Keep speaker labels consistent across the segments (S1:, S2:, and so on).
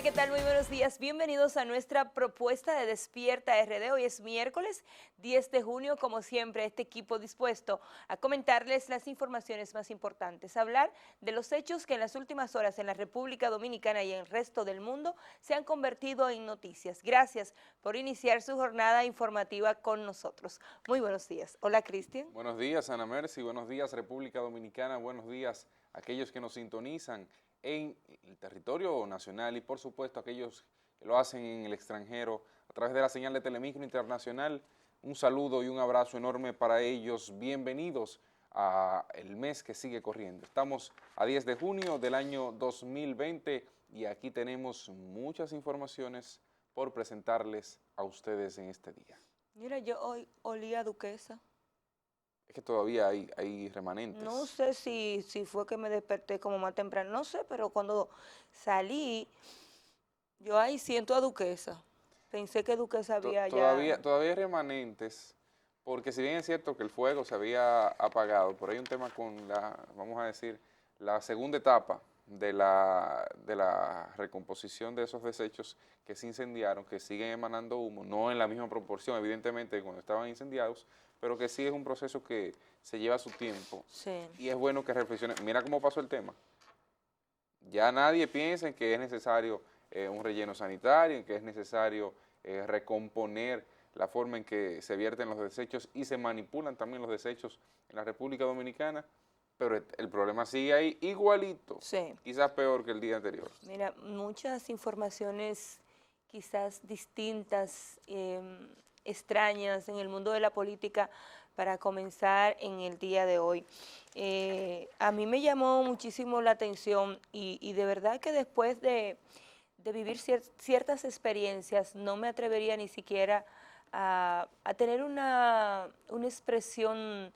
S1: ¿qué tal? Muy buenos días. Bienvenidos a nuestra propuesta de Despierta RD. Hoy es miércoles 10 de junio. Como siempre, este equipo dispuesto a comentarles las informaciones más importantes, hablar de los hechos que en las últimas horas en la República Dominicana y en el resto del mundo se han convertido en noticias. Gracias por iniciar su jornada informativa con nosotros. Muy buenos días. Hola, Cristian.
S2: Buenos días, Ana Mercy. Buenos días, República Dominicana. Buenos días a aquellos que nos sintonizan en el territorio nacional y, por supuesto, aquellos que lo hacen en el extranjero a través de la señal de Telemicro Internacional. Un saludo y un abrazo enorme para ellos. Bienvenidos a el mes que sigue corriendo. Estamos a 10 de junio del año 2020 y aquí tenemos muchas informaciones por presentarles a ustedes en este día.
S1: Mira, yo hoy olí a Duquesa.
S2: Es que todavía hay
S1: No
S2: remanentes.
S1: sé si fue que me desperté como más temprano, no sé, pero cuando salí, yo ahí siento a Duquesa. Pensé que Duquesa había ya...
S2: Todavía hay remanentes, porque si bien es cierto que el fuego se había apagado, pero hay un tema con vamos a decir, la segunda etapa de la recomposición de esos desechos que se incendiaron, que siguen emanando humo, no en la misma proporción, evidentemente, cuando estaban incendiados, pero que sí es un proceso que se lleva su tiempo
S1: Sí.
S2: y es bueno que reflexionen. Mira cómo pasó el tema. Ya nadie piensa en que es necesario un relleno sanitario, en que es necesario recomponer la forma en que se vierten los desechos y se manipulan también los desechos en la República Dominicana, pero el problema sigue ahí igualito,
S1: Sí.
S2: quizás peor que el día anterior.
S1: Mira, muchas informaciones quizás distintas, extrañas en el mundo de la política para comenzar en el día de hoy. A mí me llamó muchísimo la atención y de verdad que después de vivir ciertas experiencias no me atrevería ni siquiera a tener una expresión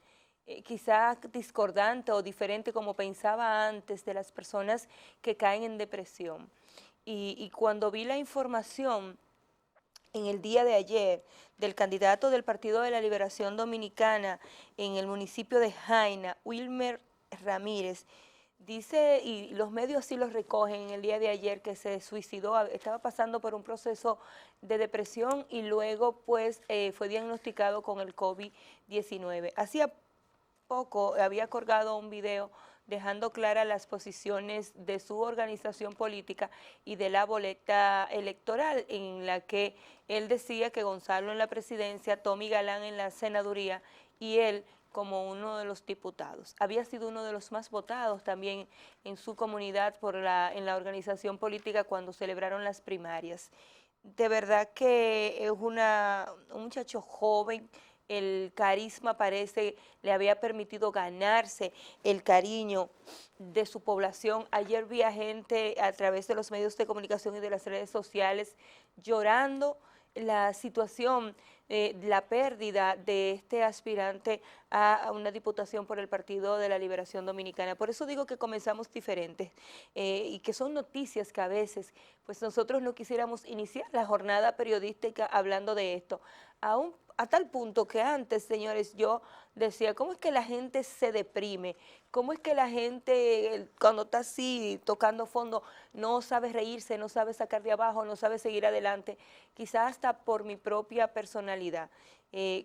S1: quizá discordante o diferente como pensaba antes de las personas que caen en depresión. Y cuando vi la información en el día de ayer del candidato del Partido de la Liberación Dominicana en el municipio de Jaina, Wilmer Ramírez, dice, y los medios sí los recogen en el día de ayer, que se suicidó, estaba pasando por un proceso de depresión y luego pues fue diagnosticado con el COVID-19. Hacía poco había colgado un video dejando claras las posiciones de su organización política y de la boleta electoral, en la que él decía que Gonzalo en la presidencia, Tommy Galán en la senaduría y él como uno de los diputados. Había sido uno de los más votados también en su comunidad en la organización política cuando celebraron las primarias. De verdad que es un muchacho joven, el carisma parece le había permitido ganarse el cariño de su población. Ayer vi a gente a través de los medios de comunicación y de las redes sociales llorando la situación, la pérdida de este aspirante a una diputación por el Partido de la Liberación Dominicana. Por eso digo que comenzamos diferentes y que son noticias que a veces pues nosotros no quisiéramos iniciar la jornada periodística hablando de esto. A tal punto que antes, señores, yo decía, ¿cómo es que la gente se deprime? ¿Cómo es que la gente, cuando está así, tocando fondo, no sabe reírse, no sabe sacar de abajo, no sabe seguir adelante? Quizás hasta por mi propia personalidad.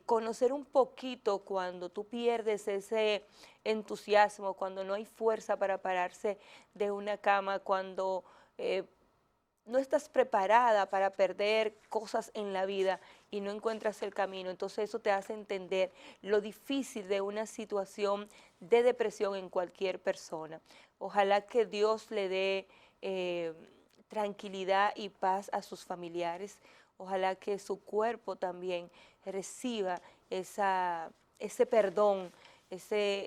S1: Conocer un poquito cuando tú pierdes ese entusiasmo, cuando no hay fuerza para pararse de una cama, cuando no estás preparada para perder cosas en la vida y no encuentras el camino. Entonces eso te hace entender lo difícil de una situación de depresión en cualquier persona. Ojalá que Dios le dé tranquilidad y paz a sus familiares. Ojalá que su cuerpo también reciba ese perdón, ese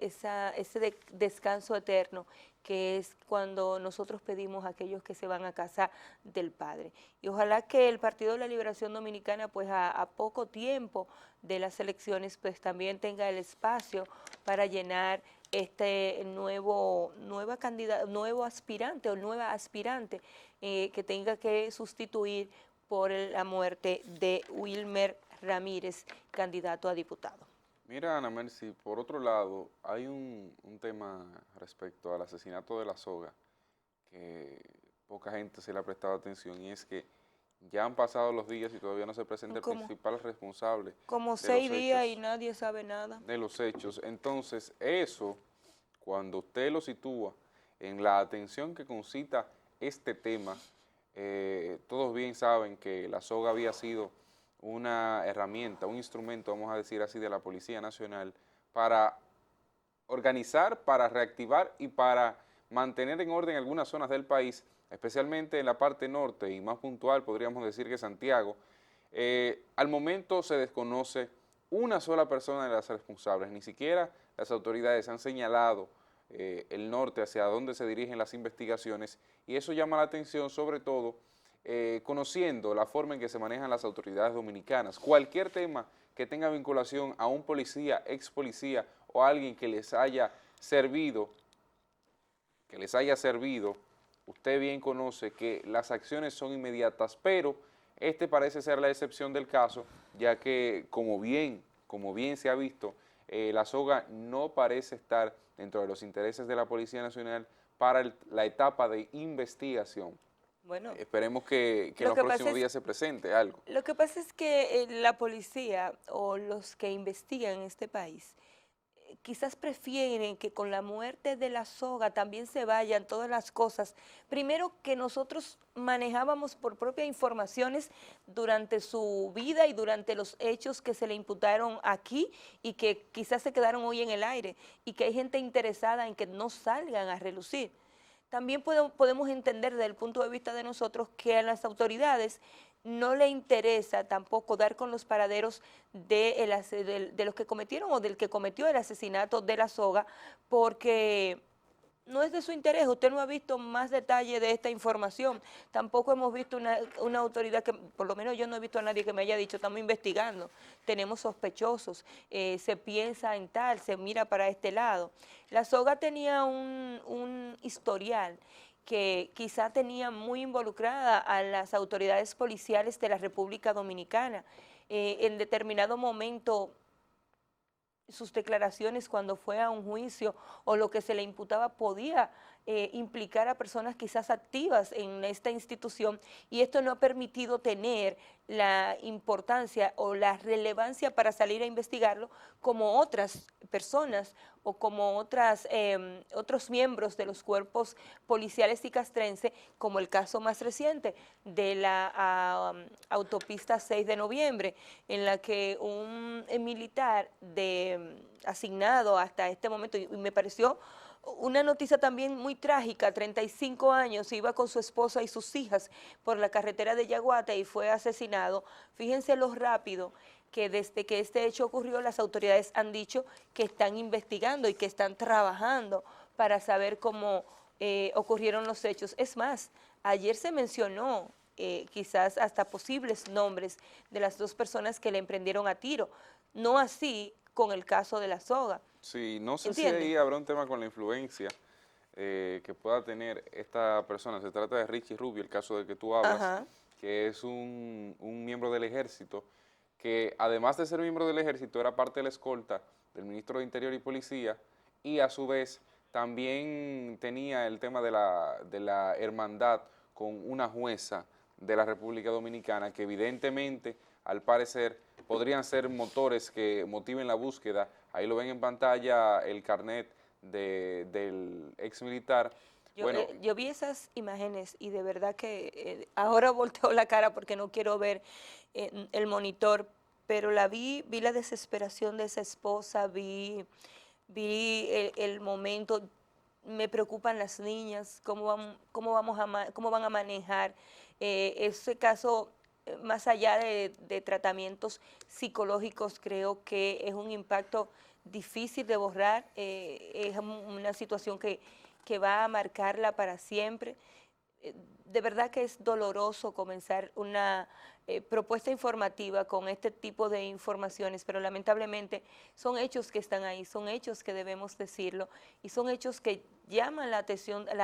S1: descanso eterno, que es cuando nosotros pedimos a aquellos que se van a casa del Padre. Y ojalá que el Partido de la Liberación Dominicana, pues a poco tiempo de las elecciones, pues también tenga el espacio para llenar este nuevo aspirante o nueva aspirante que tenga que sustituir por la muerte de Wilmer Ramírez, candidato a diputado.
S2: Mira, Ana Mercy, por otro lado, hay un tema respecto al asesinato de La Soga que poca gente se le ha prestado atención, y es que ya han pasado los días y todavía no se presenta el principal responsable
S1: como
S2: de
S1: 6 días y nadie sabe nada.
S2: de los hechos. Entonces, eso, cuando usted lo sitúa en la atención que concita este tema, todos bien saben que la soga había sido una herramienta, un instrumento, vamos a decir así, de la Policía Nacional para organizar, para reactivar y para mantener en orden algunas zonas del país, especialmente en la parte norte y más puntual, podríamos decir que Santiago. Al momento se desconoce una sola persona de las responsables, ni siquiera las autoridades han señalado el norte hacia dónde se dirigen las investigaciones, y eso llama la atención sobre todo conociendo la forma en que se manejan las autoridades dominicanas. Cualquier tema que tenga vinculación a un policía, ex policía o a alguien que les haya servido, usted bien conoce que las acciones son inmediatas, pero este parece ser la excepción del caso, ya que como bien se ha visto, la soga no parece estar dentro de los intereses de la Policía Nacional para la etapa de investigación.
S1: Bueno,
S2: esperemos que en los próximos días se presente algo.
S1: Lo que pasa es que la policía o los que investigan en este país quizás prefieren que con la muerte de la soga también se vayan todas las cosas, primero que nosotros manejábamos por propias informaciones durante su vida y durante los hechos que se le imputaron aquí y que quizás se quedaron hoy en el aire y que hay gente interesada en que no salgan a relucir. También podemos entender desde el punto de vista de nosotros que a las autoridades no le interesa tampoco dar con los paraderos de los que cometieron o del que cometió el asesinato de la soga, porque no es de su interés. Usted no ha visto más detalle de esta información, tampoco hemos visto una autoridad que, por lo menos yo no he visto a nadie que me haya dicho, estamos investigando, tenemos sospechosos, se piensa en tal, se mira para este lado. La soga tenía un historial que quizá tenía muy involucrada a las autoridades policiales de la República Dominicana. En determinado momento sus declaraciones cuando fue a un juicio o lo que se le imputaba podía implicar a personas quizás activas en esta institución, y esto no ha permitido tener la importancia o la relevancia para salir a investigarlo como otras personas o como otros miembros de los cuerpos policiales y castrense, como el caso más reciente de la autopista 6 de noviembre, en la que un militar asignado hasta este momento, y me pareció una noticia también muy trágica, 35 años, iba con su esposa y sus hijas por la carretera de Yaguate y fue asesinado. Fíjense lo rápido que desde que este hecho ocurrió, las autoridades han dicho que están investigando y que están trabajando para saber cómo ocurrieron los hechos. Es más, ayer se mencionó quizás hasta posibles nombres de las dos personas que le emprendieron a tiro, no así con el caso de la soga.
S2: Sí, no sé
S1: ¿Entiende?
S2: si ahí habrá un tema con la influencia que pueda tener esta persona. Se trata de Richie Rubio, el caso del que tú hablas,
S1: Ajá.
S2: que es un miembro del ejército, que además de ser miembro del ejército era parte de la escolta del ministro de Interior y Policía, y a su vez también tenía el tema de la hermandad con una jueza de la República Dominicana, que evidentemente, al parecer, podrían ser motores que motiven la búsqueda. Ahí lo ven en pantalla el carnet del ex militar.
S1: Yo vi esas imágenes y de verdad que ahora volteo la cara porque no quiero ver el monitor, pero vi la desesperación de esa esposa, vi el momento. Me preocupan las niñas, cómo van a manejar ese caso. Más allá de tratamientos psicológicos, creo que es un impacto difícil de borrar, es una situación que va a marcarla para siempre. De verdad que es doloroso comenzar una propuesta informativa con este tipo de informaciones, pero lamentablemente son hechos que están ahí, son hechos que debemos decirlo y son hechos que llaman la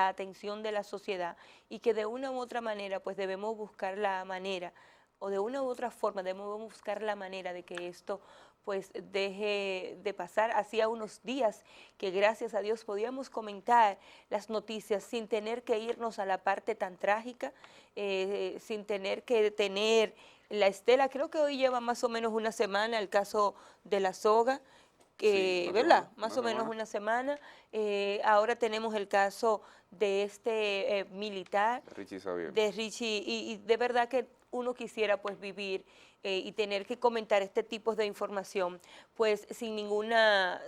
S1: atención de la sociedad, y que de una u otra manera pues debemos buscar la manera, o de una u otra forma debemos buscar la manera de que esto pues deje de pasar. Hacía unos días que gracias a Dios podíamos comentar las noticias sin tener que irnos a la parte tan trágica, sin tener que detener la estela. Creo que hoy lleva más o menos una semana el caso de la soga,
S2: Sí,
S1: ¿verdad? Más o menos una semana. Ahora tenemos el caso de este militar,
S2: Richie Xavier.
S1: de Richie, y de verdad que uno quisiera pues vivir y tener que comentar este tipo de información pues sin ninguna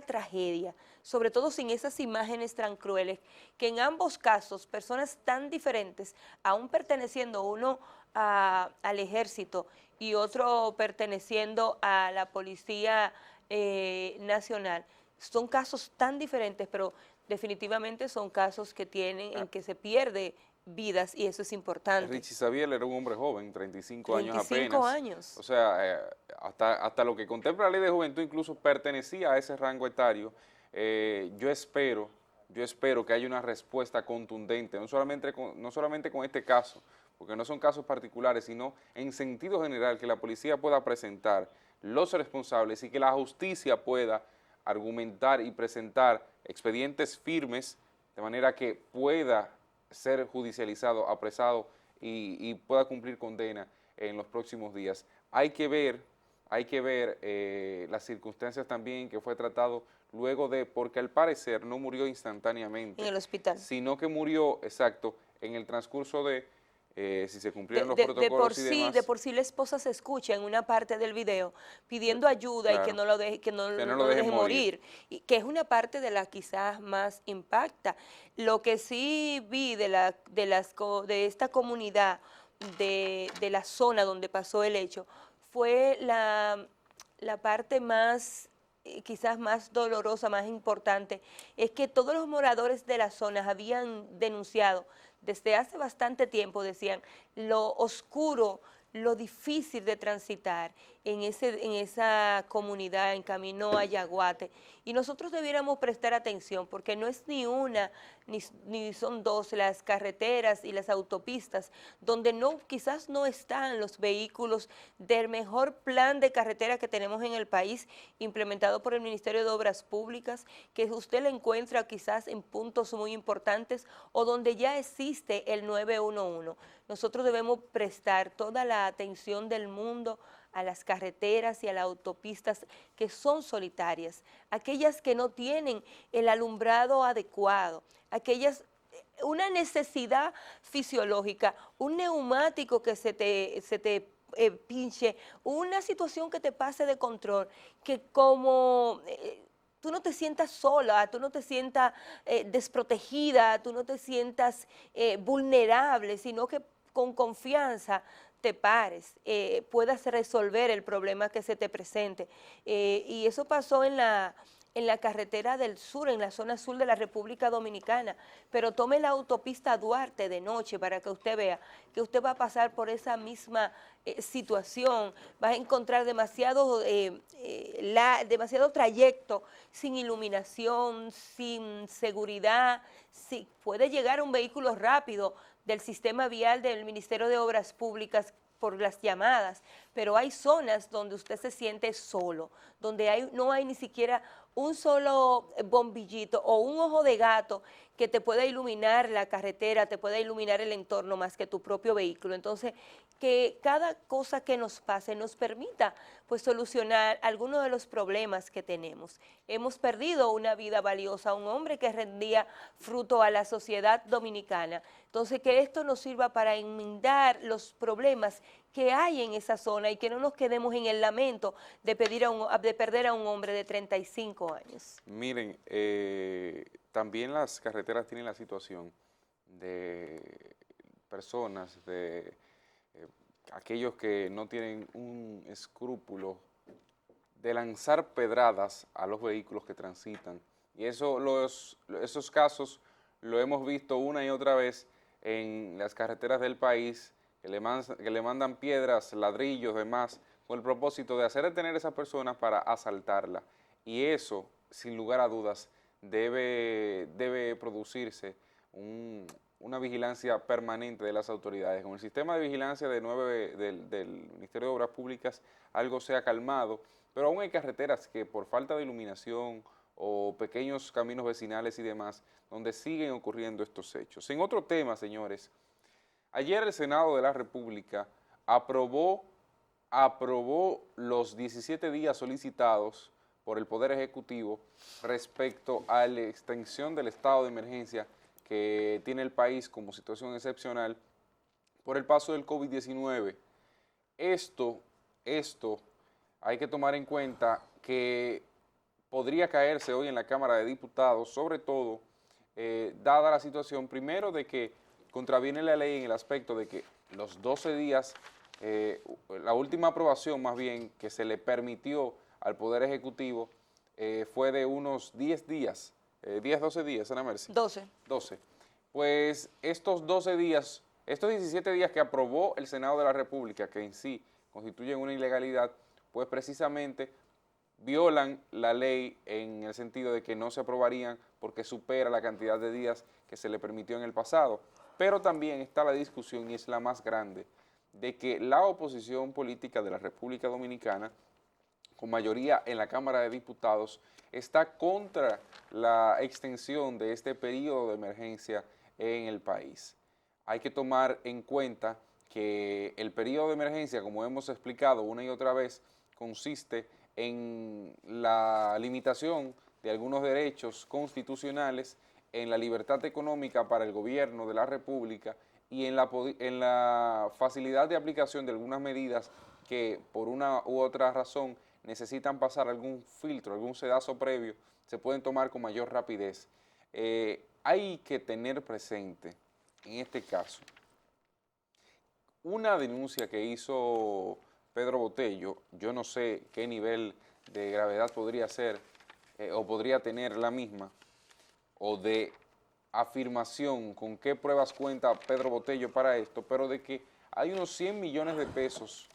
S1: tragedia, sobre todo sin esas imágenes tan crueles, que en ambos casos personas tan diferentes, aún perteneciendo uno al ejército y otro perteneciendo a la Policía Nacional, son casos tan diferentes, pero definitivamente son casos que tienen en que se pierde vidas y eso es importante.
S2: Richie Xavier era un hombre joven, 35 años
S1: 35
S2: apenas.
S1: años.
S2: O sea, hasta lo que contempla la ley de juventud incluso pertenecía a ese rango etario. Yo espero que haya una respuesta contundente, no solamente con este caso, porque no son casos particulares, sino en sentido general, que la policía pueda presentar los responsables y que la justicia pueda argumentar y presentar expedientes firmes de manera que pueda ser judicializado, apresado y pueda cumplir condena en los próximos días. Hay que ver las circunstancias también que fue tratado luego de, porque al parecer no murió instantáneamente.
S1: En el hospital.
S2: Sino que murió, exacto, en el transcurso de, si se cumplieron los protocolos y demás.
S1: De por sí la esposa se escucha en una parte del video pidiendo ayuda y que
S2: Claro,
S1: no lo deje, no lo deje morir, y que es una parte de la quizás más impacta. Lo que sí vi de esta comunidad, de la zona donde pasó el hecho, fue la parte más quizás más dolorosa, más importante, es que todos los moradores de las zonas habían denunciado desde hace bastante tiempo, decían, lo oscuro, lo difícil de transitar en esa comunidad en camino a Yaguate. Y nosotros debiéramos prestar atención porque no es ni una, ni son dos las carreteras y las autopistas donde quizás no están los vehículos del mejor plan de carretera que tenemos en el país, implementado por el Ministerio de Obras Públicas, que usted lo encuentra quizás en puntos muy importantes o donde ya existe el 911. Nosotros debemos prestar toda la atención del mundo a las carreteras y a las autopistas que son solitarias, aquellas que no tienen el alumbrado adecuado, aquellas, una necesidad fisiológica, un neumático que se te pinche, una situación que te pase de control, que como tú no te sientas sola, tú no te sientas desprotegida, tú no te sientas vulnerable, sino que con confianza te pares, puedas resolver el problema que se te presente. Y eso pasó en la carretera del sur, en la zona sur de la República Dominicana, pero tome la autopista Duarte de noche para que usted vea que usted va a pasar por esa misma situación, va a encontrar demasiado trayecto sin iluminación, sin seguridad, puede llegar un vehículo rápido del sistema vial del Ministerio de Obras Públicas por las llamadas, pero hay zonas donde usted se siente solo, donde no hay ni siquiera un solo bombillito o un ojo de gato que te pueda iluminar la carretera, te pueda iluminar el entorno más que tu propio vehículo. Entonces, que cada cosa que nos pase nos permita pues solucionar algunos de los problemas que tenemos. Hemos perdido una vida valiosa, un hombre que rendía fruto a la sociedad dominicana. Entonces, que esto nos sirva para enmendar los problemas que hay en esa zona y que no nos quedemos en el lamento de perder a un hombre de 35 años.
S2: Miren, también las carreteras tienen la situación de personas, de aquellos que no tienen un escrúpulo de lanzar pedradas a los vehículos que transitan. Y esos casos lo hemos visto una y otra vez en las carreteras del país, que le mandan piedras, ladrillos, demás, con el propósito de hacer detener a esa persona para asaltarla. Y eso, sin lugar a dudas, debe producirse una vigilancia permanente de las autoridades. Con el sistema de vigilancia del Ministerio de Obras Públicas algo se ha calmado, pero aún hay carreteras que por falta de iluminación o pequeños caminos vecinales y demás, donde siguen ocurriendo estos hechos. En otro tema, señores, ayer el Senado de la República aprobó los 17 días solicitados por el Poder Ejecutivo respecto a la extensión del estado de emergencia que tiene el país como situación excepcional por el paso del COVID-19. Esto hay que tomar en cuenta que podría caerse hoy en la Cámara de Diputados, sobre todo dada la situación, primero, de que contraviene la ley en el aspecto de que los 12 días, la última aprobación más bien que se le permitió al Poder Ejecutivo fue de unos 10 días, 12 días, Ana Mercy. 12. Pues estos 12 días, estos 17 días que aprobó el Senado de la República, que en sí constituyen una ilegalidad, pues precisamente violan la ley en el sentido de que no se aprobarían porque supera la cantidad de días que se le permitió en el pasado. Pero también está la discusión, y es la más grande, de que la oposición política de la República Dominicana, con mayoría en la Cámara de Diputados, está contra la extensión de este periodo de emergencia en el país. Hay que tomar en cuenta que el periodo de emergencia, como hemos explicado una y otra vez, consiste en la limitación de algunos derechos constitucionales, en la libertad económica para el gobierno de la República y en la facilidad de aplicación de algunas medidas que por una u otra razón necesitan pasar algún filtro, algún sedazo previo, se pueden tomar con mayor rapidez. Hay que tener presente, en este caso, una denuncia que hizo Pedro Botello. Yo no sé qué nivel de gravedad podría ser o podría tener la misma, o de afirmación, con qué pruebas cuenta Pedro Botello para esto, pero de que hay unos 100 millones de pesos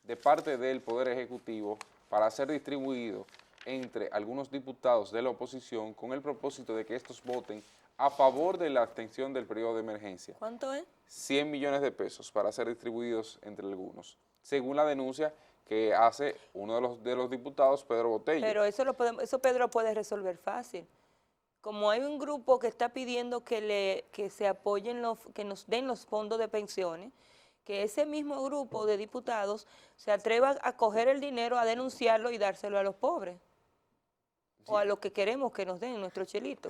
S2: de parte del Poder Ejecutivo para ser distribuido entre algunos diputados de la oposición con el propósito de que estos voten a favor de la extensión del periodo de emergencia.
S1: ¿Cuánto es?
S2: 100 millones de pesos para ser distribuidos entre algunos, según la denuncia que hace uno de los diputados, Pedro Botello.
S1: Pero eso Pedro puede resolver fácil. Como hay un grupo que está pidiendo que se apoyen, que nos den los fondos de pensiones, que ese mismo grupo de diputados se atreva a coger el dinero, a denunciarlo y dárselo a los pobres. Sí. O a los que queremos que nos den nuestro chelito.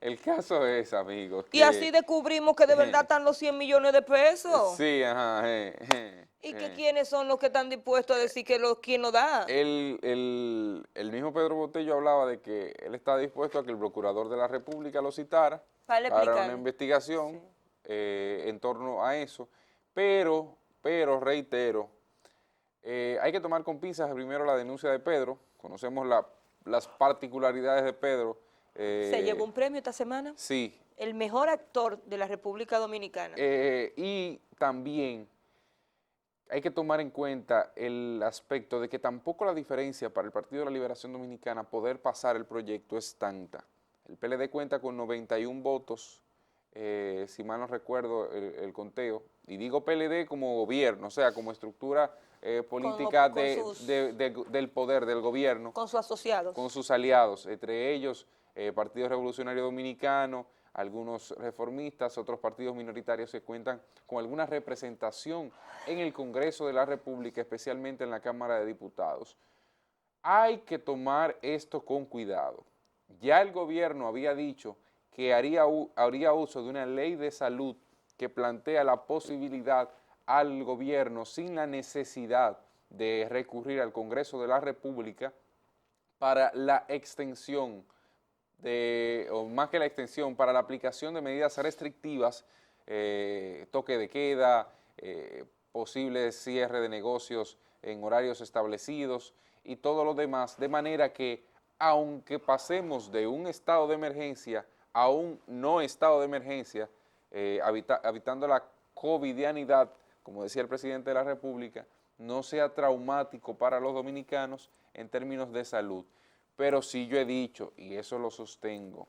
S2: El caso es, amigos,
S1: y así descubrimos que de verdad están los 100 millones de pesos.
S2: Sí, ajá.
S1: ¿Y que quiénes son los que están dispuestos a decir quién lo da?
S2: El mismo Pedro Botello hablaba de que él está dispuesto a que el procurador de la República lo citara para una investigación, sí, en torno a eso, pero reitero, hay que tomar con pinzas primero la denuncia de Pedro. Conocemos las particularidades de Pedro.
S1: ¿Se llevó un premio esta semana?
S2: Sí.
S1: El mejor actor de la República Dominicana.
S2: Y también hay que tomar en cuenta el aspecto de que tampoco la diferencia para el Partido de la Liberación Dominicana poder pasar el proyecto es tanta. El PLD cuenta con 91 votos, si mal no recuerdo el conteo, y digo PLD como gobierno, o sea, como estructura política del poder, del gobierno.
S1: Con sus asociados.
S2: Con sus aliados, entre ellos Partido Revolucionario Dominicano, algunos reformistas, otros partidos minoritarios que cuentan con alguna representación en el Congreso de la República, especialmente en la Cámara de Diputados. Hay que tomar esto con cuidado. Ya el gobierno había dicho que haría uso de una ley de salud que plantea la posibilidad al gobierno, sin la necesidad de recurrir al Congreso de la República, para la extensión o más que la extensión, para la aplicación de medidas restrictivas, toque de queda, posible cierre de negocios en horarios establecidos y todo lo demás, de manera que aunque pasemos de un estado de emergencia a un no estado de emergencia, habitando la covidianidad, como decía el presidente de la República, no sea traumático para los dominicanos en términos de salud. Pero sí yo he dicho, y eso lo sostengo,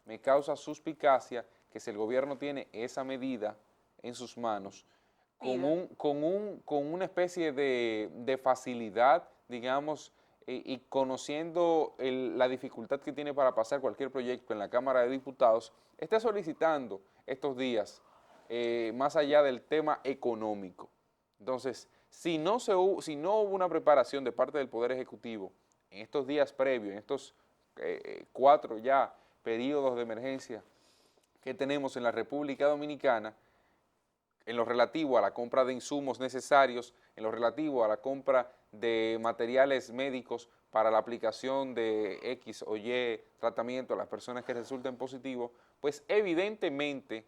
S2: me causa suspicacia que si el gobierno tiene esa medida en sus manos,
S1: Pida.
S2: con una especie de facilidad, digamos, y conociendo la dificultad que tiene para pasar cualquier proyecto en la Cámara de Diputados, esté solicitando estos días, más allá del tema económico. Entonces, si no hubo una preparación de parte del Poder Ejecutivo en estos días previos, en estos 4 ya periodos de emergencia que tenemos en la República Dominicana, en lo relativo a la compra de insumos necesarios, en lo relativo a la compra de materiales médicos para la aplicación de X o Y tratamiento a las personas que resulten positivos, pues evidentemente,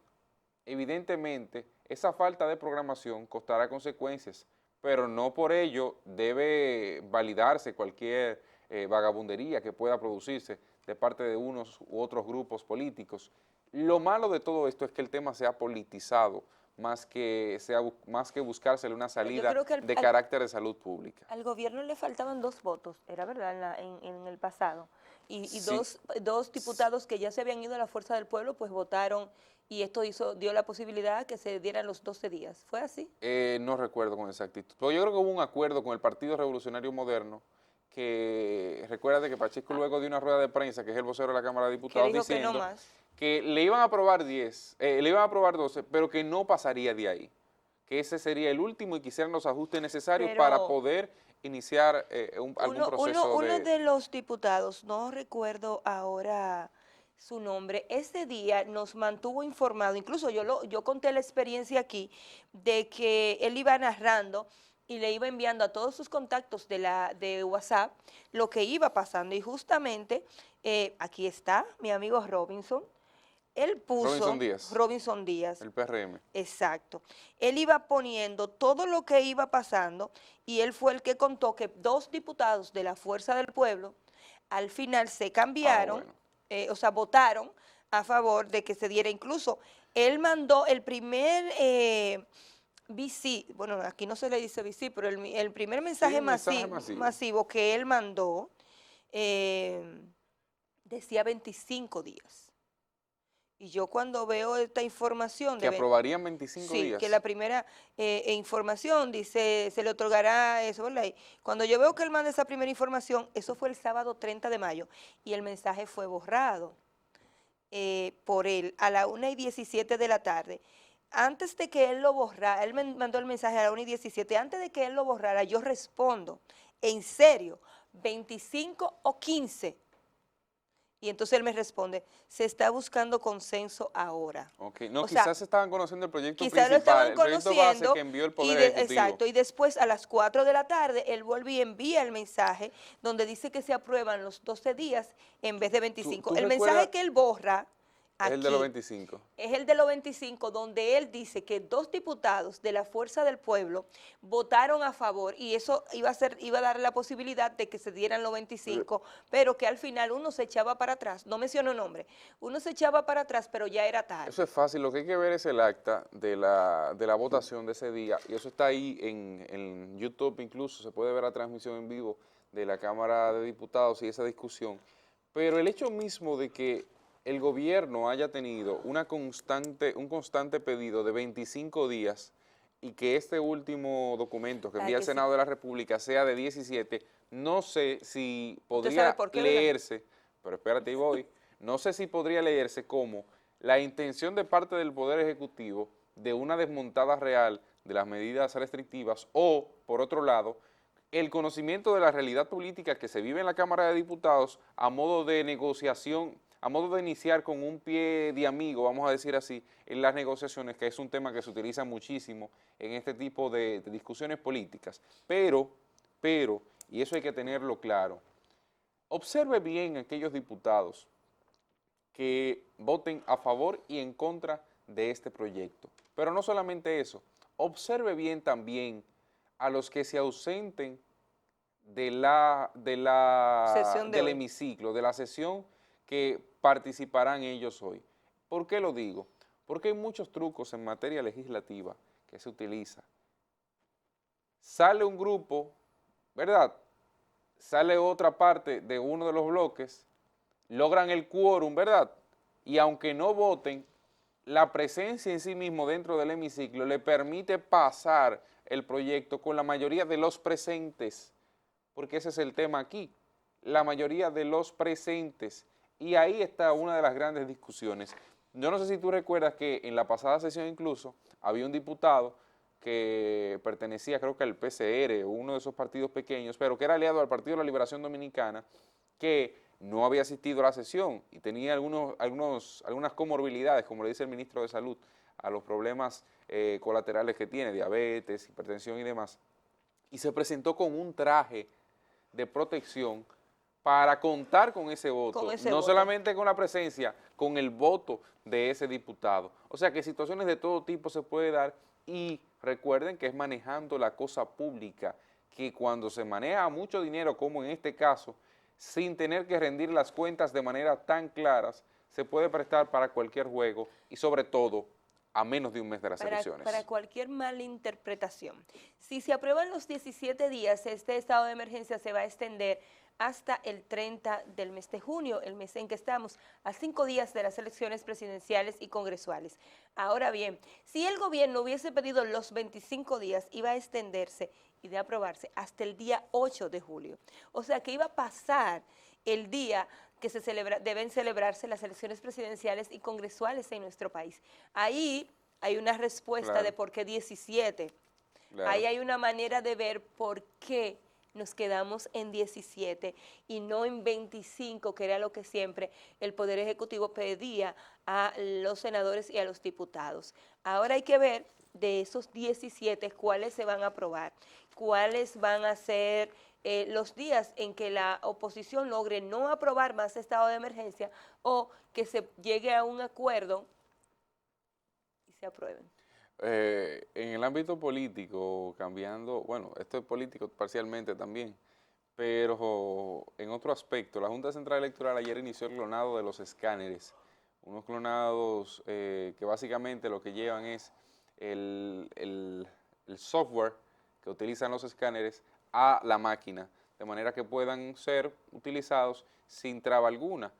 S2: esa falta de programación costará consecuencias, pero no por ello debe validarse cualquier vagabundería que pueda producirse de parte de unos u otros grupos políticos. Lo malo de todo esto es que el tema se ha politizado, más que buscársele una
S1: Pero yo
S2: salida
S1: creo que
S2: de carácter de salud pública.
S1: al gobierno le faltaban 2 votos, era verdad, en el pasado. Y
S2: Sí,
S1: dos diputados que ya se habían ido a la Fuerza del Pueblo, pues votaron y esto dio la posibilidad que se dieran los 12 días. ¿Fue así?
S2: no recuerdo con exactitud, pero yo creo que hubo un acuerdo con el Partido Revolucionario Moderno, que recuerda que Pacheco luego dio una rueda de prensa, que es el vocero de la Cámara de
S1: Que
S2: Diputados,
S1: dijo que no
S2: diciendo
S1: más.
S2: que le iban a aprobar 10, le iban a aprobar 12, pero que no pasaría de ahí, que ese sería el último y que hicieran los ajustes necesarios para
S1: Pero
S2: poder iniciar algún proceso
S1: uno
S2: de...
S1: de los diputados, no recuerdo ahora su nombre, ese día nos mantuvo informado, incluso yo conté la experiencia aquí, de que él iba narrando y le iba enviando a todos sus contactos de WhatsApp lo que iba pasando. Y justamente, aquí está mi amigo Robinson, él
S2: Robinson
S1: puso,
S2: Díaz,
S1: Robinson Díaz,
S2: el PRM.
S1: exacto. Él iba poniendo todo lo que iba pasando y él fue el que contó que 2 diputados de la Fuerza del Pueblo al final se
S2: Ah,
S1: cambiaron,
S2: bueno.
S1: o sea, votaron a favor de que se diera. Incluso él mandó el primer VC, bueno, aquí no se le dice VC, pero el primer
S2: Sí,
S1: mensaje
S2: un mensaje masivo.
S1: masivo que él mandó eh, decía 25 días. Y yo cuando veo esta información
S2: Que aprobarían 25
S1: sí, que la
S2: días.
S1: primera información dice, se le otorgará eso, ¿verdad? Y cuando yo veo que él manda esa primera información, eso fue el sábado 30 de mayo, y el mensaje fue borrado por él a la 1:17 de la tarde. Antes de que él lo borrara, él me mandó el mensaje a la 1:17, antes de que él lo borrara, yo respondo, en serio, 25 o 15. Y entonces él me responde, se está buscando consenso ahora.
S2: Ok, no,
S1: O sea,
S2: quizás estaban conociendo el proyecto
S1: quizás lo
S2: principal,
S1: estaban
S2: el proyecto base que
S1: conociendo
S2: envió el Poder Ejecutivo.
S1: exacto, y después a las 4 de la tarde él vuelve y envía el mensaje donde dice que se aprueban los 12 días en vez de 25.
S2: ¿Tú
S1: El
S2: recuerdas?
S1: mensaje que él borra
S2: Es el de los
S1: aquí
S2: 25.
S1: es el de los 25, donde él dice que 2 diputados de la Fuerza del Pueblo votaron a favor y eso iba a dar la posibilidad de que se dieran los 25, pero que al final uno se echaba para atrás, no menciono nombre, uno se echaba para atrás, pero ya era
S2: Eso
S1: tarde.
S2: es fácil, lo que hay que ver es el acta de la votación de ese día, y eso está ahí en YouTube, incluso se puede ver la transmisión en vivo de la Cámara de Diputados y esa discusión, pero el hecho mismo de que el gobierno haya tenido un constante pedido de 25 días y que este último documento que
S1: Ay,
S2: envía el
S1: que sí.
S2: Senado de la República sea de 17, no sé si
S1: ¿Usted sabe
S2: podría
S1: por qué, verdad?
S2: leerse, pero espérate, ahí voy, no sé si podría leerse como la intención de parte del Poder Ejecutivo de una desmontada real de las medidas restrictivas o, por otro lado, el conocimiento de la realidad política que se vive en la Cámara de Diputados a modo de negociación, a modo de iniciar con un pie de amigo, vamos a decir así, en las negociaciones, que es un tema que se utiliza muchísimo en este tipo de discusiones políticas. Pero, y eso hay que tenerlo claro, observe bien aquellos diputados que voten a favor y en contra de este proyecto. Pero no solamente eso, observe bien también a los que se ausenten
S1: Sesión de
S2: del
S1: hoy.
S2: hemiciclo, de la sesión que participarán ellos hoy. ¿Por qué lo digo? Porque hay muchos trucos en materia legislativa que se utiliza. Sale un grupo, ¿verdad? Sale otra parte de uno de los bloques, logran el quórum, ¿verdad? Y aunque no voten, la presencia en sí mismo dentro del hemiciclo le permite pasar el proyecto con la mayoría de los presentes, porque ese es el tema aquí, la mayoría de los presentes, y ahí está una de las grandes discusiones. Yo no sé si tú recuerdas que en la pasada sesión incluso había un diputado que pertenecía creo que al PCR, o uno de esos partidos pequeños, pero que era aliado al Partido de la Liberación Dominicana, que no había asistido a la sesión y tenía algunas comorbilidades, como le dice el ministro de Salud, a los problemas colaterales que tiene, diabetes, hipertensión y demás, y se presentó con un traje de protección para contar con ese voto, no solamente con la presencia, con el voto de ese diputado. O sea que situaciones de todo tipo se puede dar, y recuerden que es manejando la cosa pública, que cuando se maneja mucho dinero, como en este caso, sin tener que rendir las cuentas de manera tan claras, se puede prestar para cualquier juego y sobre todo a menos de un mes de las elecciones.
S1: Para cualquier mala interpretación. Si se aprueban los 17 días, este estado de emergencia se va a extender hasta el 30 del mes de junio, el mes en que estamos, a 5 días de las elecciones presidenciales y congresuales. Ahora bien, si el gobierno hubiese pedido los 25 días, iba a extenderse y de aprobarse hasta el día 8 de julio. O sea que iba a pasar el día que deben celebrarse las elecciones presidenciales y congresuales en nuestro país. Ahí hay una respuesta de por qué 17. Ahí hay una manera de ver por qué nos quedamos en 17 y no en 25, que era lo que siempre el Poder Ejecutivo pedía a los senadores y a los diputados. Ahora hay que ver de esos 17 cuáles se van a aprobar, cuáles van a ser los días en que la oposición logre no aprobar más estado de emergencia o que se llegue a un acuerdo y se aprueben.
S2: En el ámbito político, cambiando, bueno, esto es político parcialmente también, pero en otro aspecto, la Junta Central Electoral ayer inició el clonado de los escáneres, unos clonados que básicamente lo que llevan es el software que utilizan los escáneres a la máquina, de manera que puedan ser utilizados sin traba alguna.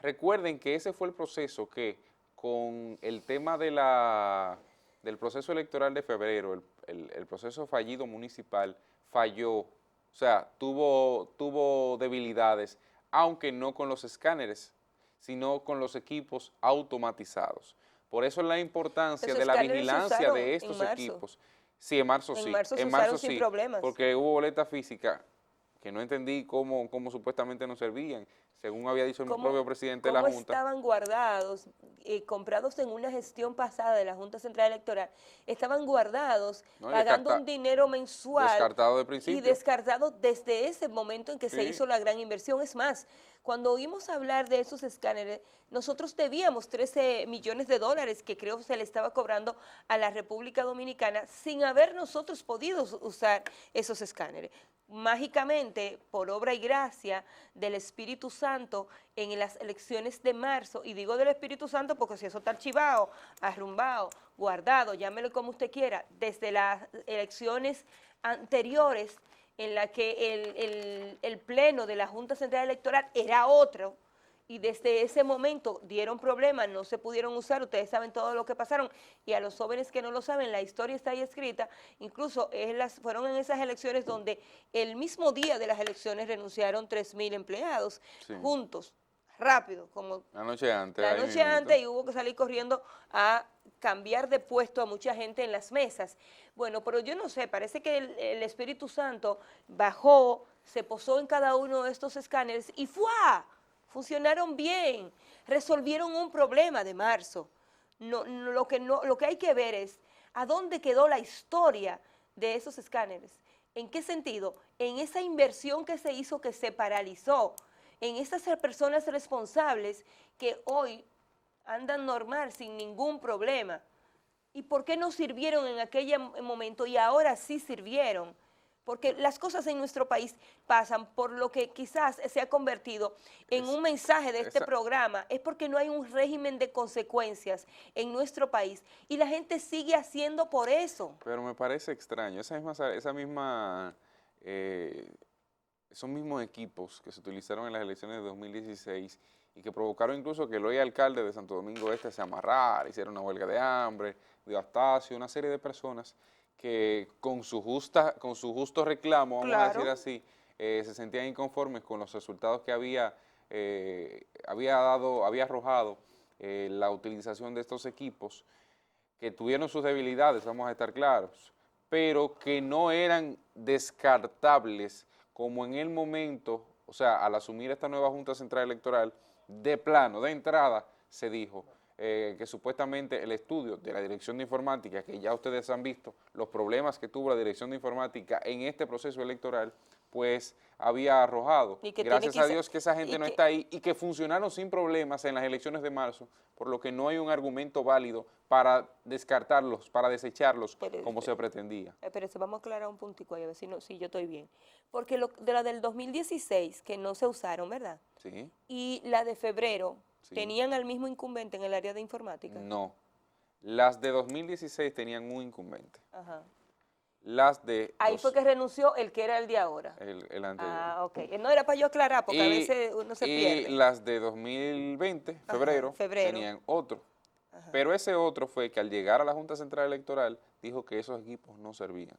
S2: Recuerden que ese fue el proceso que con el tema del proceso electoral de febrero, el proceso fallido municipal, falló, o sea, tuvo debilidades, aunque no con los escáneres, sino con los equipos automatizados. Por eso la importancia de la vigilancia de estos equipos. Sí, en marzo sí. En marzo sí, problemas. Porque hubo boleta física que no entendí cómo supuestamente nos servían, según había dicho el propio presidente de la Junta.
S1: Estaban guardados, comprados en una gestión pasada de la Junta Central Electoral, estaban guardados, pagando un dinero mensual.
S2: Descartado de principio.
S1: Y descartado desde ese momento en que se hizo la gran inversión. Es más, cuando oímos hablar de esos escáneres, nosotros debíamos 13 millones de dólares que creo se le estaba cobrando a la República Dominicana sin haber nosotros podido usar esos escáneres. Mágicamente, por obra y gracia del Espíritu Santo, en las elecciones de marzo, y digo del Espíritu Santo porque si eso está archivado, arrumbado, guardado, llámelo como usted quiera, desde las elecciones anteriores en la que el pleno de la Junta Central Electoral era otro, y desde ese momento dieron problemas, no se pudieron usar, ustedes saben todo lo que pasaron, y a los jóvenes que no lo saben, la historia está ahí escrita, incluso fueron en esas elecciones donde el mismo día de las elecciones renunciaron 3,000 empleados, juntos, rápido, como
S2: la noche antes.
S1: La noche antes, y hubo que salir corriendo a cambiar de puesto a mucha gente en las mesas. Bueno, pero yo no sé, parece que el Espíritu Santo bajó, se posó en cada uno de estos escáneres y ¡fua! Funcionaron bien, resolvieron un problema de marzo. Lo que hay que ver es a dónde quedó la historia de esos escáneres. ¿En qué sentido? En esa inversión que se hizo, que se paralizó, en esas personas responsables que hoy andan normal, sin ningún problema. ¿Y por qué no sirvieron en aquel momento y ahora sí sirvieron? Porque las cosas en nuestro país pasan por lo que quizás se ha convertido en un mensaje de este programa, es porque no hay un régimen de consecuencias en nuestro país y la gente sigue haciendo por eso.
S2: Pero me parece extraño, esa misma esos mismos equipos que se utilizaron en las elecciones de 2016 y que provocaron incluso que el hoy alcalde de Santo Domingo Este se amarrara, hiciera una huelga de hambre, de Astacio, una serie de personas que con su justo reclamo, vamos a decir
S1: Claro.
S2: así, se sentían inconformes con los resultados que había arrojado la utilización de estos equipos, que tuvieron sus debilidades, vamos a estar claros, pero que no eran descartables como en el momento, o sea, al asumir esta nueva Junta Central Electoral, de plano, de entrada, se dijo que supuestamente el estudio de la Dirección de Informática, que ya ustedes han visto los problemas que tuvo la Dirección de Informática en este proceso electoral, pues había arrojado,
S1: Y que
S2: gracias a Dios que esa gente no está ahí y que funcionaron sin problemas en las elecciones de marzo, por lo que no hay un argumento válido para descartarlos, para desecharlos como se pretendía.
S1: Pero vamos a aclarar un puntico ahí, a ver si yo estoy bien. Porque de la del 2016, que no se usaron, ¿verdad?
S2: ¿Sí?
S1: Y la de febrero,
S2: Sí.
S1: ¿tenían al mismo incumbente en el área de informática?
S2: No. Las de 2016 tenían un incumbente.
S1: Ajá.
S2: Las de...
S1: Ahí fue que renunció el que era el de ahora.
S2: El anterior.
S1: Ah, ok. No era para yo aclarar, porque a veces uno se pierde.
S2: Y las de 2020, febrero,
S1: Ajá, febrero.
S2: tenían otro.
S1: Ajá.
S2: Pero ese otro fue que al llegar a la Junta Central Electoral dijo que esos equipos no servían.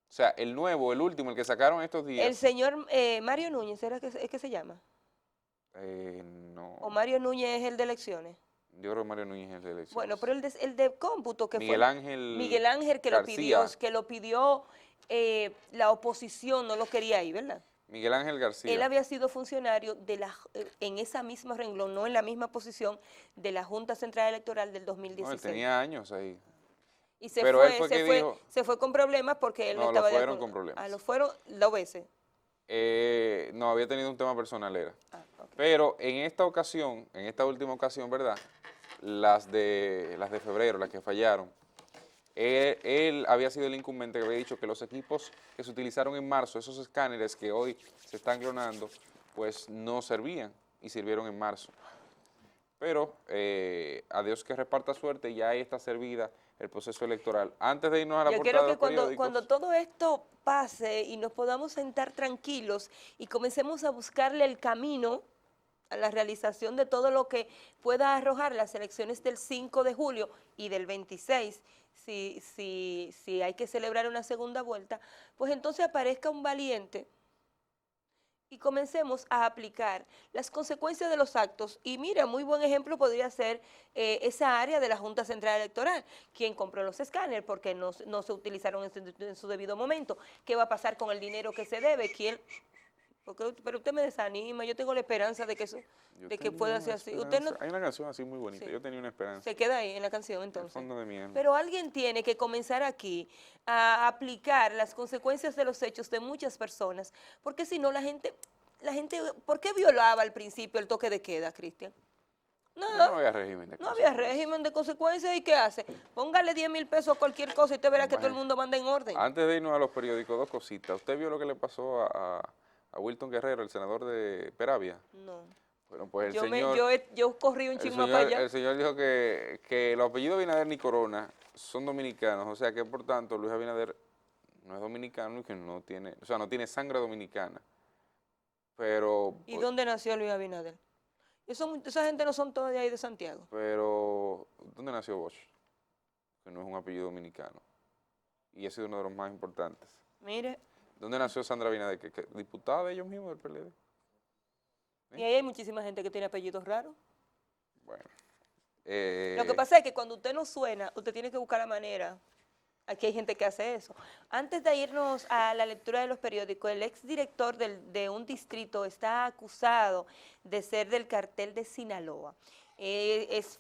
S2: O sea, el nuevo, el último, el que sacaron estos días...
S1: El señor Mario Núñez, ¿es que se llama?
S2: No.
S1: ¿O Mario Núñez es el de elecciones?
S2: Yo creo que Mario Núñez es el de elecciones.
S1: Bueno, pero el de cómputo que
S2: Miguel
S1: fue
S2: Ángel
S1: Miguel Ángel que
S2: García.
S1: lo pidió la oposición, no lo quería ahí, ¿verdad?
S2: Miguel Ángel García.
S1: Él había sido funcionario en esa misma renglón, no en la misma posición de la Junta Central Electoral del 2016.
S2: No, él tenía años ahí.
S1: Y
S2: Pero él fue que dijo,
S1: se fue con problemas porque él no
S2: no,
S1: estaba
S2: lo
S1: de
S2: fueron
S1: acuerdo.
S2: con problemas.
S1: Ah, lo fueron 2 veces.
S2: No, había tenido un tema personal, era.
S1: Ah, ok.
S2: Pero en esta ocasión, en esta última ocasión, ¿verdad? Las de febrero, las que fallaron, él había sido el incumbente que había dicho que los equipos que se utilizaron en marzo, esos escáneres que hoy se están clonando, pues no servían y sirvieron en marzo. Pero a Dios que reparta suerte, ya ahí está servida el proceso electoral. Antes de irnos a la
S1: Yo
S2: portada
S1: quiero
S2: de
S1: que
S2: los periódicos,
S1: cuando todo esto pase y nos podamos sentar tranquilos y comencemos a buscarle el camino a la realización de todo lo que pueda arrojar las elecciones del 5 de julio y del 26, si hay que celebrar una segunda vuelta, pues entonces aparezca un valiente y comencemos a aplicar las consecuencias de los actos. Y mira, muy buen ejemplo podría ser esa área de la Junta Central Electoral, quien compró los escáneres porque no se utilizaron en su debido momento, qué va a pasar con el dinero que se debe, pero usted me desanima, yo tengo la esperanza de que pueda ser así. Usted no,
S2: hay una canción así muy bonita,
S1: sí,
S2: yo tenía una esperanza.
S1: se queda ahí en la canción
S2: El
S1: entonces.
S2: fondo de mi alma.
S1: Pero alguien tiene que comenzar aquí a aplicar las consecuencias de los hechos de muchas personas, porque si no la gente, ¿por qué violaba al principio el toque de queda, Cristian?
S2: No había régimen de
S1: No
S2: consecuencias.
S1: había régimen de consecuencias. ¿Y qué hace? Póngale 10,000 pesos a cualquier cosa y usted verá que todo el mundo manda en orden.
S2: Antes de irnos a los periódicos, 2 cositas. ¿Usted vio lo que le pasó a Wilton Guerrero, el senador de Peravia?
S1: No.
S2: Bueno, pues
S1: Yo corrí un chisme para allá.
S2: el señor dijo que los apellidos Abinader ni Corona son dominicanos, o sea que por tanto Luis Abinader no es dominicano y que no tiene, o sea, no tiene sangre dominicana. Pero...
S1: ¿Y dónde nació Luis Abinader? Esa gente no son todas de ahí de Santiago.
S2: Pero, ¿dónde nació Bosch? Que no es un apellido dominicano. Y ha sido uno de los más importantes.
S1: Mire.
S2: ¿Dónde nació Sandra Abinader? Que diputada de ellos mismos del PLD.
S1: Y ahí hay muchísima gente que tiene apellidos raros.
S2: Bueno.
S1: Lo que pasa es que cuando usted no suena, usted tiene que buscar la manera. Aquí hay gente que hace eso. Antes de irnos a la lectura de los periódicos, el exdirector de un distrito está acusado de ser del cartel de Sinaloa.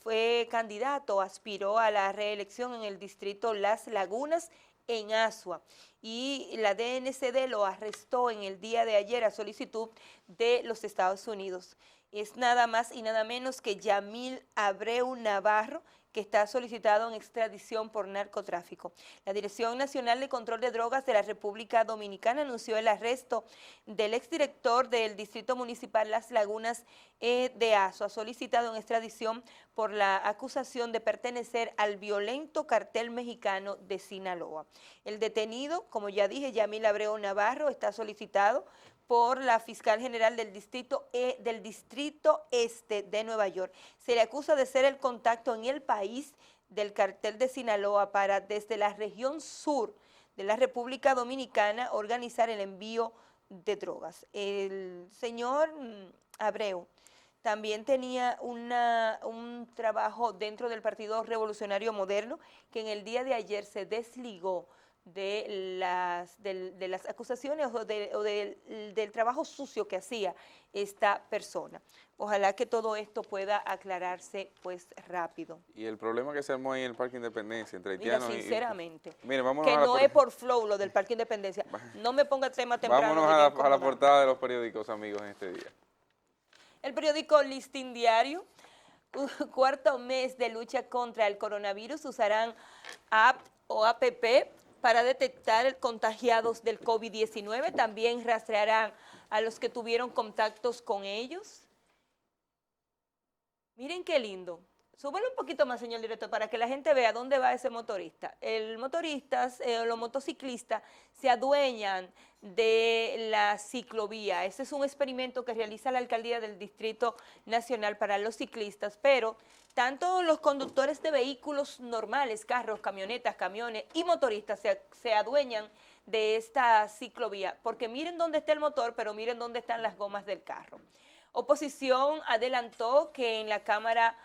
S1: Fue candidato, aspiró a la reelección en el distrito Las Lagunas, en Asua, y la DNCD lo arrestó en el día de ayer a solicitud de los Estados Unidos. Es nada más y nada menos que Yamil Abreu Navarro, que está solicitado en extradición por narcotráfico. La Dirección Nacional de Control de Drogas de la República Dominicana anunció el arresto del exdirector del Distrito Municipal Las Lagunas de Azo. Ha solicitado en extradición por la acusación de pertenecer al violento cartel mexicano de Sinaloa. El detenido, como ya dije, Yamil Abreu Navarro, está solicitado por la fiscal general del Distrito Este de Nueva York. Se le acusa de ser el contacto en el país del cartel de Sinaloa para, desde la región sur de la República Dominicana, organizar el envío de drogas. El señor Abreu también tenía un trabajo dentro del Partido Revolucionario Moderno, que en el día de ayer se desligó de las acusaciones o del trabajo sucio que hacía esta persona. Ojalá que todo esto pueda aclararse pues rápido.
S2: Y el problema que se armó ahí en el Parque Independencia entre haitianos
S1: sinceramente,
S2: mire,
S1: que no es por flow lo del Parque Independencia. No me ponga tema temprano.
S2: Vámonos a la portada de los periódicos, amigos, en este día.
S1: El periódico Listín Diario, cuarto mes de lucha contra el coronavirus, usarán app o app para detectar contagiados del COVID-19. También rastrearán a los que tuvieron contactos con ellos. Miren qué lindo. Súbelo un poquito más, señor director, para que la gente vea dónde va ese motorista. Los motociclistas se adueñan de la ciclovía. Ese es un experimento que realiza la Alcaldía del Distrito Nacional para los ciclistas, pero tanto los conductores de vehículos normales, carros, camionetas, camiones y motoristas se adueñan de esta ciclovía, porque miren dónde está el motor, pero miren dónde están las gomas del carro. Oposición adelantó que en la Cámara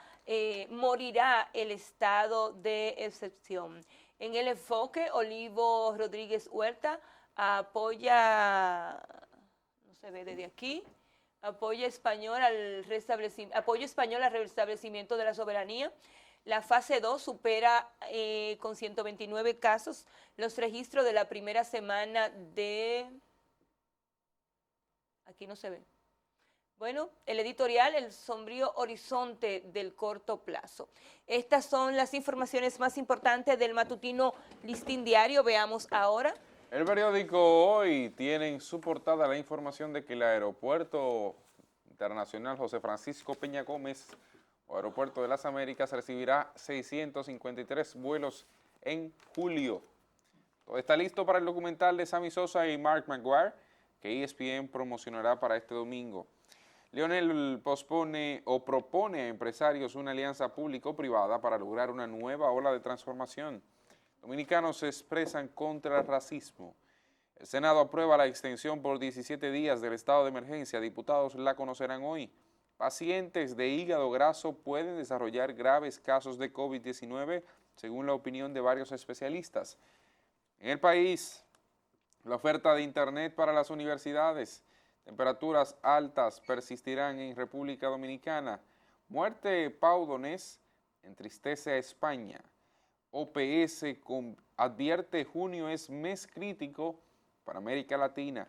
S1: morirá el estado de excepción. En el enfoque, Olivo Rodríguez Huerta apoya, no se ve desde aquí, apoyo español al restablecimiento de la soberanía. La fase 2 supera con 129 casos los registros de la primera semana de... Aquí no se ve. Bueno, el editorial, el sombrío horizonte del corto plazo. Estas son las informaciones más importantes del matutino Listín Diario. Veamos ahora.
S2: El periódico Hoy tiene en su portada la información de que el aeropuerto internacional José Francisco Peña Gómez, o Aeropuerto de las Américas, recibirá 653 vuelos en julio. Todo está listo para el documental de Sammy Sosa y Mark Maguire, que ESPN promocionará para este domingo. Lionel propone a empresarios una alianza público-privada para lograr una nueva ola de transformación. Dominicanos se expresan contra el racismo. El Senado aprueba la extensión por 17 días del estado de emergencia. Diputados la conocerán hoy. Pacientes de hígado graso pueden desarrollar graves casos de COVID-19, según la opinión de varios especialistas. En el país, la oferta de Internet para las universidades. Temperaturas altas persistirán en República Dominicana. Muerte Pau Donés entristece a España. OPS advierte junio es mes crítico para América Latina.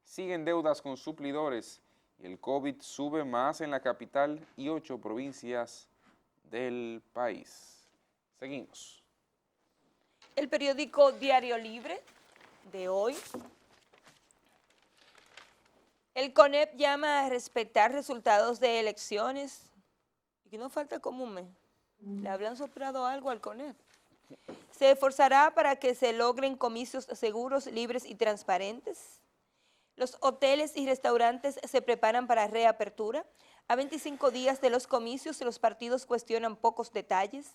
S2: Siguen deudas con suplidores y el COVID sube más en la capital y 8 provincias del país. Seguimos.
S1: El periódico Diario Libre de hoy. El CONEP llama a respetar resultados de elecciones. Y que no falta como un mes. ¿Le habrán soplado algo al CONEP? Se esforzará para que se logren comicios seguros, libres y transparentes. Los hoteles y restaurantes se preparan para reapertura. A 25 días de los comicios, los partidos cuestionan pocos detalles.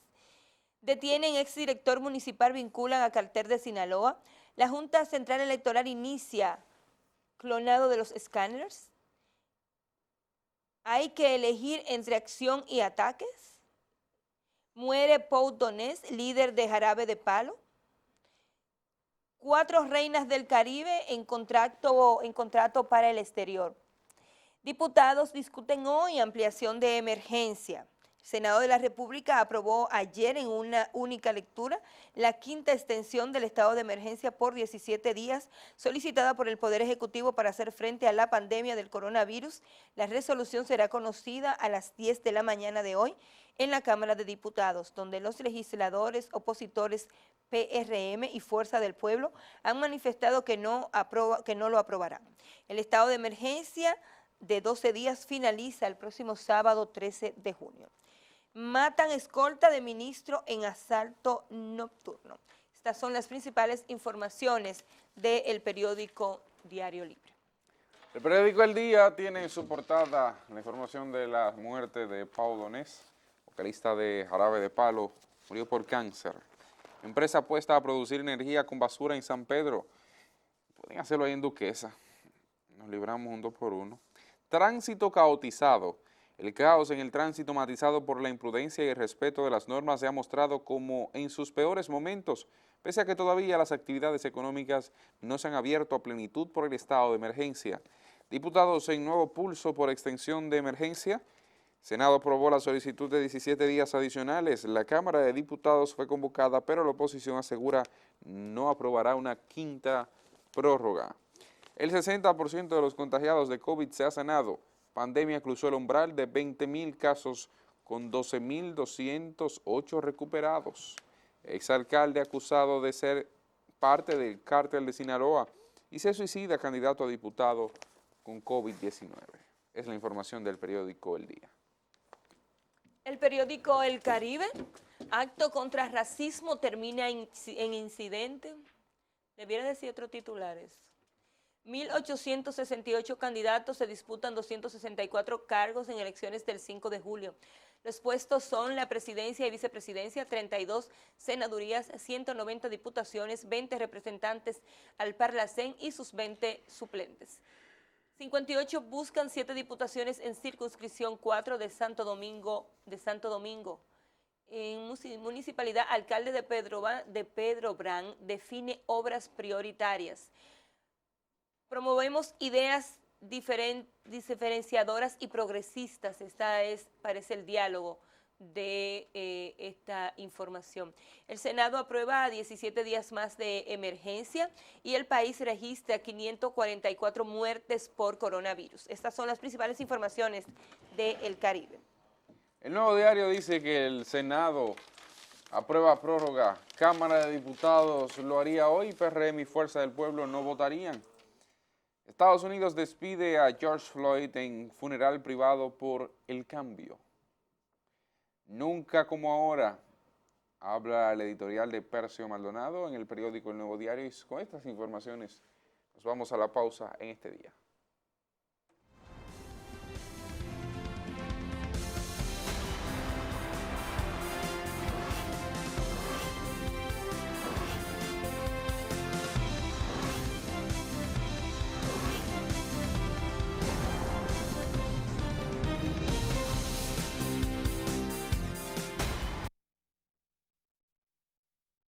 S1: Detienen exdirector municipal, vinculan a cartel de Sinaloa. La Junta Central Electoral inicia clonado de los escáneres. Hay que elegir entre acción y ataques. Muere Pau Donés, líder de Jarabe de Palo. 4 reinas del Caribe en contrato para el exterior. Diputados discuten hoy ampliación de emergencia. El Senado de la República aprobó ayer en una única lectura la quinta extensión del estado de emergencia por 17 días solicitada por el Poder Ejecutivo para hacer frente a la pandemia del coronavirus. La resolución será conocida a las 10 de la mañana de hoy en la Cámara de Diputados, donde los legisladores opositores PRM y Fuerza del Pueblo han manifestado que no lo aprobarán. El estado de emergencia de 12 días finaliza el próximo sábado 13 de junio. Matan escolta de ministro en asalto nocturno. Estas son las principales informaciones del periódico Diario Libre.
S2: El periódico El Día tiene en su portada la información de la muerte de Pau Donés, vocalista de Jarabe de Palo, murió por cáncer. Empresa puesta a producir energía con basura en San Pedro. Pueden hacerlo ahí en Duquesa. Nos libramos un 2x1. Tránsito caotizado. El caos en el tránsito matizado por la imprudencia y el respeto de las normas se ha mostrado como en sus peores momentos, pese a que todavía las actividades económicas no se han abierto a plenitud por el estado de emergencia. Diputados en nuevo pulso por extensión de emergencia. Senado aprobó la solicitud de 17 días adicionales. La Cámara de Diputados fue convocada, pero la oposición asegura no aprobará una quinta prórroga. El 60% de los contagiados de COVID se ha sanado. Pandemia cruzó el umbral de 20.000 casos con 12.208 recuperados. Exalcalde acusado de ser parte del cártel de Sinaloa y se suicida candidato a diputado con COVID-19. Es la información del periódico El Día.
S1: El periódico El Caribe, acto contra racismo termina en incidente. Debiera decir otros titulares. 1.868 candidatos se disputan 264 cargos en elecciones del 5 de julio. Los puestos son la presidencia y vicepresidencia, 32 senadurías, 190 diputaciones, 20 representantes al Parlacén y sus 20 suplentes. 58 buscan 7 diputaciones en circunscripción 4 de Santo Domingo. En municipalidad, alcalde de Pedro Brán define obras prioritarias. Promovemos ideas diferenciadoras y progresistas. Parece el diálogo de esta información. El Senado aprueba 17 días más de emergencia y el país registra 544 muertes por coronavirus. Estas son las principales informaciones del Caribe.
S2: El Nuevo Diario dice que el Senado aprueba prórroga. Cámara de Diputados lo haría hoy, PRM y Fuerza del Pueblo no votarían. Estados Unidos despide a George Floyd en funeral privado por el cambio. Nunca como ahora, habla el editorial de Percio Maldonado en el periódico El Nuevo Diario, y con estas informaciones nos vamos a la pausa en este día.